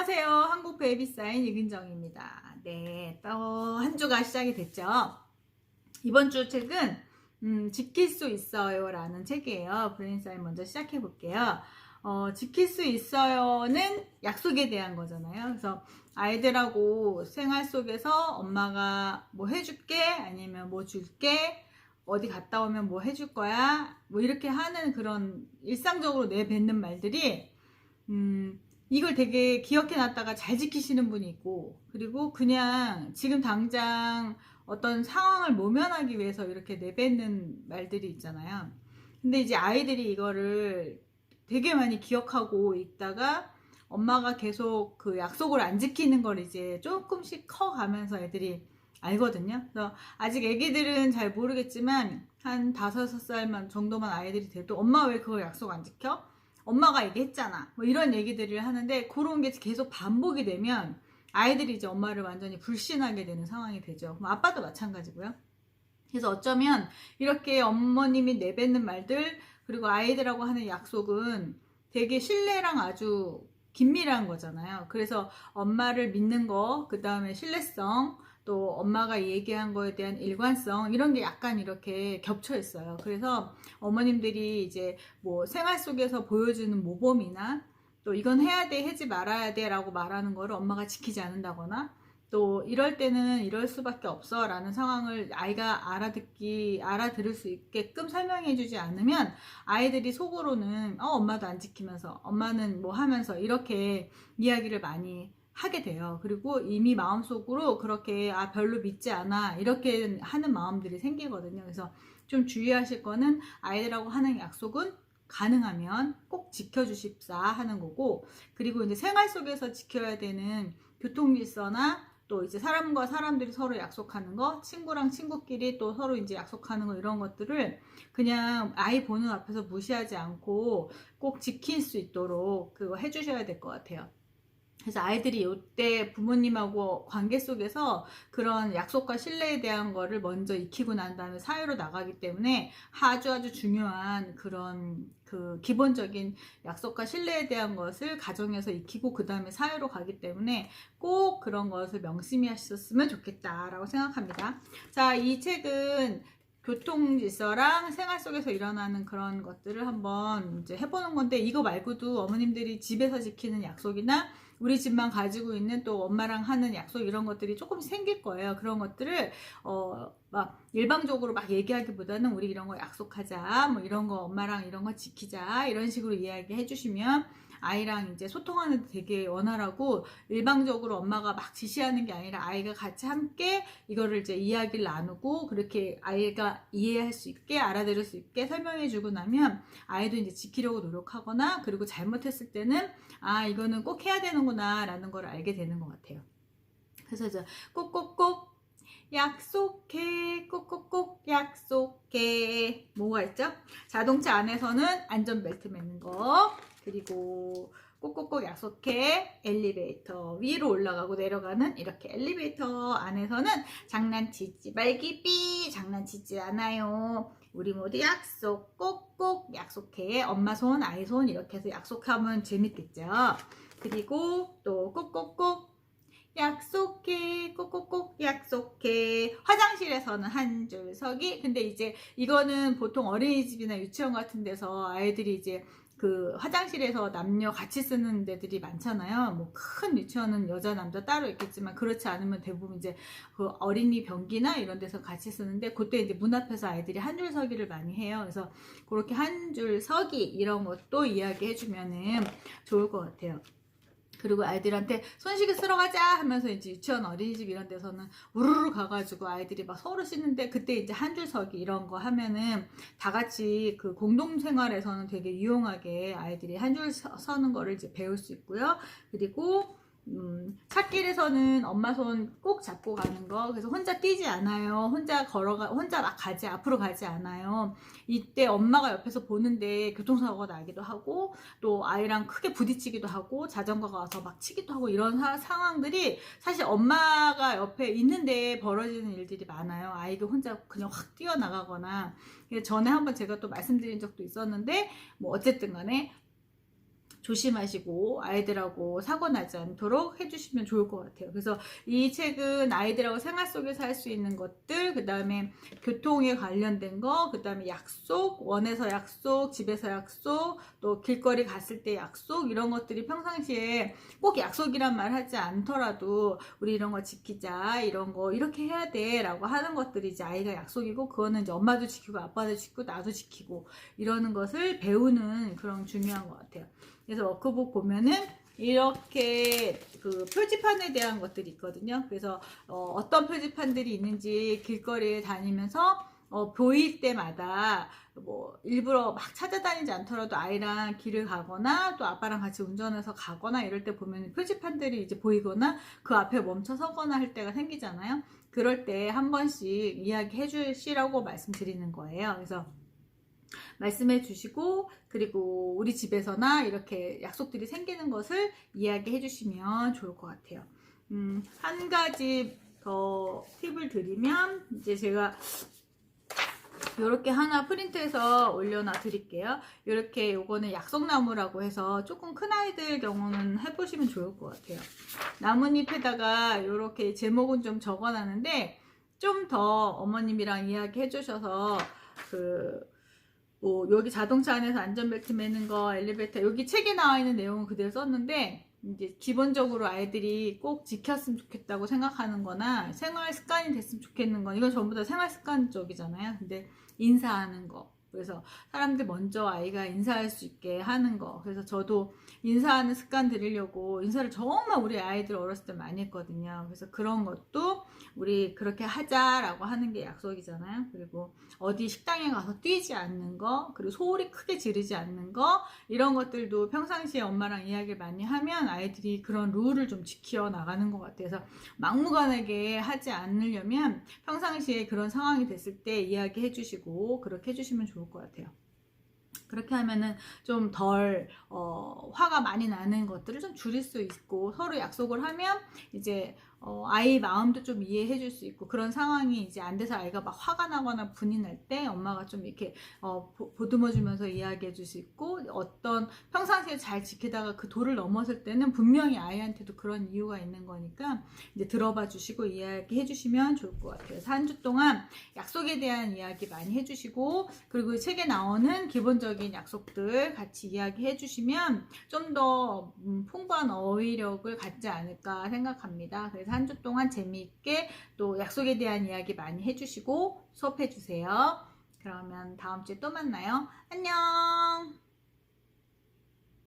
안녕하세요. 한국 베이비 사인 이근정입니다. 네, 또 한 주가 시작이 됐죠. 이번 주 책은 지킬 수 있어요 라는 책이에요. 브레인 사인 먼저 시작해 볼게요. 지킬 수 있어요는 약속에 대한 거잖아요. 그래서 아이들하고 생활 속에서 엄마가 뭐 해줄게, 아니면 뭐 줄게, 어디 갔다 오면 뭐 해줄 거야, 뭐 이렇게 하는 그런 일상적으로 내뱉는 말들이 이걸 되게 기억해 놨다가 잘 지키시는 분이 있고, 그리고 그냥 지금 당장 어떤 상황을 모면하기 위해서 이렇게 내뱉는 말들이 있잖아요. 근데 이제 아이들이 이거를 되게 많이 기억하고 있다가 엄마가 계속 그 약속을 안 지키는 걸 이제 조금씩 커가면서 애들이 알거든요. 그래서 아직 애기들은 잘 모르겠지만 한 5살 정도만 아이들이 돼도 엄마 왜 그거 약속 안 지켜? 엄마가 얘기했잖아, 뭐 이런 얘기들을 하는데, 그런 게 계속 반복이 되면 아이들이 이제 엄마를 완전히 불신하게 되는 상황이 되죠. 뭐 아빠도 마찬가지고요. 그래서 어쩌면 이렇게 어머님이 내뱉는 말들, 그리고 아이들하고 하는 약속은 되게 신뢰랑 아주 긴밀한 거잖아요. 그래서 엄마를 믿는 거, 그 다음에 신뢰성, 또 엄마가 얘기한 거에 대한 일관성, 이런 게 약간 이렇게 겹쳐 있어요. 그래서 어머님들이 이제 뭐 생활 속에서 보여주는 모범이나, 또 이건 해야 돼, 하지 말아야 돼 라고 말하는 거를 엄마가 지키지 않는다거나, 또 이럴 때는 이럴 수밖에 없어 라는 상황을 아이가 알아들을 수 있게끔 설명해 주지 않으면 아이들이 속으로는 엄마도 안 지키면서, 엄마는 뭐 하면서, 이렇게 이야기를 많이 하게 돼요. 그리고 이미 마음속으로 그렇게 별로 믿지 않아, 이렇게 하는 마음들이 생기거든요. 그래서 좀 주의하실 거는, 아이들하고 하는 약속은 가능하면 꼭 지켜주십사 하는 거고, 그리고 이제 생활 속에서 지켜야 되는 교통질서나, 또 이제 사람과 사람들이 서로 약속하는 거, 친구랑 친구끼리 또 서로 이제 약속하는 거, 이런 것들을 그냥 아이 보는 앞에서 무시하지 않고 꼭 지킬 수 있도록 그거 해주셔야 될 것 같아요. 그래서 아이들이 이때 부모님하고 관계 속에서 그런 약속과 신뢰에 대한 거를 먼저 익히고 난 다음에 사회로 나가기 때문에 아주 중요한 그런 그 기본적인 약속과 신뢰에 대한 것을 가정에서 익히고 그 다음에 사회로 가기 때문에 꼭 그런 것을 명심히 하셨으면 좋겠다라고 생각합니다. 자, 이 책은 교통질서랑 생활 속에서 일어나는 그런 것들을 한번 이제 해보는 건데, 이거 말고도 어머님들이 집에서 지키는 약속이나 우리 집만 가지고 있는 또 엄마랑 하는 약속, 이런 것들이 조금씩 생길 거예요. 그런 것들을 막 일방적으로 막 얘기하기보다는 우리 이런 거 약속하자, 뭐 이런 거 엄마랑 이런 거 지키자, 이런 식으로 이야기해 주시면 아이랑 이제 소통하는 데 되게 원활하고, 일방적으로 엄마가 막 지시하는 게 아니라 아이가 같이 함께 이거를 이제 이야기를 나누고, 그렇게 아이가 이해할 수 있게, 알아들을 수 있게 설명해 주고 나면 아이도 이제 지키려고 노력하거나, 그리고 잘못했을 때는 이거는 꼭 해야 되는구나 라는 걸 알게 되는 것 같아요. 그래서 이제 꼭꼭꼭 약속해, 꼭꼭꼭 약속해. 뭐가 있죠? 자동차 안에서는 안전벨트 매는 거, 그리고 꼭꼭꼭 약속해, 엘리베이터 위로 올라가고 내려가는 이렇게 엘리베이터 안에서는 장난치지 말기삐, 장난치지 않아요, 우리 모두 약속, 꼭꼭 약속해, 엄마 손 아이 손 이렇게 해서 약속하면 재밌겠죠. 그리고 또 꼭꼭꼭 약속해, 꼭꼭꼭 약속해. 화장실에서는 한 줄 서기. 근데 이제 이거는 보통 어린이집이나 유치원 같은 데서 아이들이 이제 그 화장실에서 남녀 같이 쓰는 데들이 많잖아요. 뭐 큰 유치원은 여자 남자 따로 있겠지만, 그렇지 않으면 대부분 이제 그 어린이 변기나 이런 데서 같이 쓰는데, 그때 이제 문 앞에서 아이들이 한 줄 서기를 많이 해요. 그래서 그렇게 한 줄 서기 이런 것도 이야기해 주면은 좋을 것 같아요. 그리고 아이들한테 손 씻기 쓰러 가자 하면서 이제 유치원, 어린이집 이런 데서는 우르르 가가지고 아이들이 막 서로 씻는데, 그때 이제 한 줄 서기 이런 거 하면은 다 같이 그 공동생활에서는 되게 유용하게 아이들이 한 줄 서는 거를 이제 배울 수 있고요. 그리고 찾길에서는 엄마 손 꼭 잡고 가는 거. 그래서 혼자 뛰지 않아요. 혼자 막 가지, 앞으로 가지 않아요. 이때 엄마가 옆에서 보는데 교통사고가 나기도 하고, 또 아이랑 크게 부딪히기도 하고, 자전거가 와서 막 치기도 하고, 이런 상황들이 사실 엄마가 옆에 있는데 벌어지는 일들이 많아요. 아이가 혼자 그냥 확 뛰어나가거나. 전에 한번 제가 또 말씀드린 적도 있었는데, 뭐 어쨌든 간에 조심하시고 아이들하고 사고 나지 않도록 해주시면 좋을 것 같아요. 그래서 이 책은 아이들하고 생활 속에서 할 수 있는 것들, 그 다음에 교통에 관련된 거, 그 다음에 약속, 원에서 약속, 집에서 약속, 또 길거리 갔을 때 약속, 이런 것들이 평상시에 꼭 약속이란 말 하지 않더라도 우리 이런 거 지키자, 이런 거 이렇게 해야 돼 라고 하는 것들이 이제 아이가 약속이고, 그거는 이제 엄마도 지키고 아빠도 지키고 나도 지키고 이러는 것을 배우는 그런 중요한 것 같아요. 그래서 워크북 보면은 이렇게 그 표지판에 대한 것들이 있거든요. 그래서 어떤 표지판들이 있는지 길거리에 다니면서 보일 때마다 뭐 일부러 막 찾아다니지 않더라도 아이랑 길을 가거나 또 아빠랑 같이 운전해서 가거나 이럴 때 보면 표지판들이 이제 보이거나 그 앞에 멈춰 서거나 할 때가 생기잖아요. 그럴 때 한 번씩 이야기해 주시라고 말씀드리는 거예요. 그래서 말씀해 주시고, 그리고 우리 집에서나 이렇게 약속들이 생기는 것을 이야기해 주시면 좋을 것 같아요. 한 가지 더 팁을 드리면, 이제 제가 이렇게 하나 프린트해서 올려놔 드릴게요. 이렇게 요거는 약속나무라고 해서 조금 큰 아이들 경우는 해보시면 좋을 것 같아요. 나뭇잎에다가 이렇게 제목은 좀 적어놨는데, 좀 더 어머님이랑 이야기해 주셔서 뭐 여기 자동차 안에서 안전벨트 매는 거, 엘리베이터, 여기 책에 나와 있는 내용은 그대로 썼는데, 이제 기본적으로 아이들이 꼭 지켰으면 좋겠다고 생각하는 거나 생활 습관이 됐으면 좋겠는 건, 이건 전부 다 생활 습관적이잖아요. 근데 인사하는 거, 그래서 사람들 먼저 아이가 인사할 수 있게 하는 거. 그래서 저도 인사하는 습관 들이려고 인사를 정말 우리 아이들 어렸을 때 많이 했거든요. 그래서 그런 것도 우리 그렇게 하자라고 하는 게 약속이잖아요. 그리고 어디 식당에 가서 뛰지 않는 거, 그리고 소리 크게 지르지 않는 거, 이런 것들도 평상시에 엄마랑 이야기를 많이 하면 아이들이 그런 룰을 좀 지켜 나가는 것 같아서, 막무가내게 하지 않으려면 평상시에 그런 상황이 됐을 때 이야기해 주시고 그렇게 해주시면 좋을 것 같아요. 그렇게 하면은 좀 덜 화가 많이 나는 것들을 좀 줄일 수 있고, 서로 약속을 하면 이제 아이 마음도 좀 이해해 줄 수 있고, 그런 상황이 이제 안 돼서 아이가 막 화가 나거나 분이 날 때 엄마가 좀 이렇게 보듬어 주면서 이야기해 줄 수 있고, 어떤 평상시에 잘 지키다가 그 도를 넘었을 때는 분명히 아이한테도 그런 이유가 있는 거니까 이제 들어봐 주시고 이야기해 주시면 좋을 것 같아요. 그래서 한 주 동안 약속에 대한 이야기 많이 해 주시고, 그리고 책에 나오는 기본적인 약속들 같이 이야기해 주시면 좀 더 풍부한 어휘력을 갖지 않을까 생각합니다. 그래서 한 주 동안 재미있게 또 약속에 대한 이야기 많이 해주시고 수업해 주세요. 그러면 다음 주에 또 만나요. 안녕.